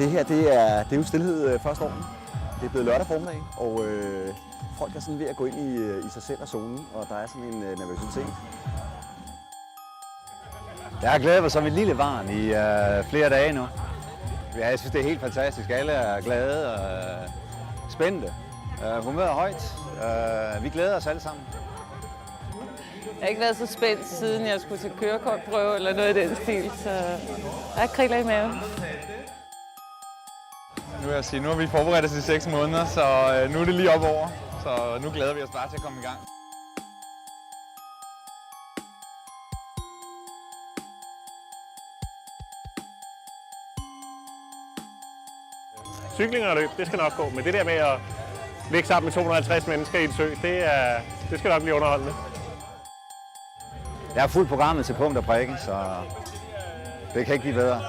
Det her, det er jo stillhed første år. Det er blevet lørdag formiddag, og folk er sådan ved at gå ind i sig selv og zonen, og der er sådan en nervøsitet. Jeg har glædet mig som et lille barn i flere dage nu. Jeg synes, det er helt fantastisk. Alle er glade og spændte. Humøret er højt. Vi glæder os alle sammen. Jeg har ikke været så spændt, siden jeg skulle til kørekortprøve eller noget i den stil, så jeg kriller i maven. Nu vil jeg sige, nu har vi forberedt os i 6 måneder, så nu er det lige op over. Så nu glæder vi os bare til at komme i gang. Cykling og løb, det skal nok gå, men det der med at ligge sammen med 250 mennesker i en sø, det skal nok blive underholdende. Jeg har fuldt programmet til punkt og prikke, så det kan ikke blive bedre.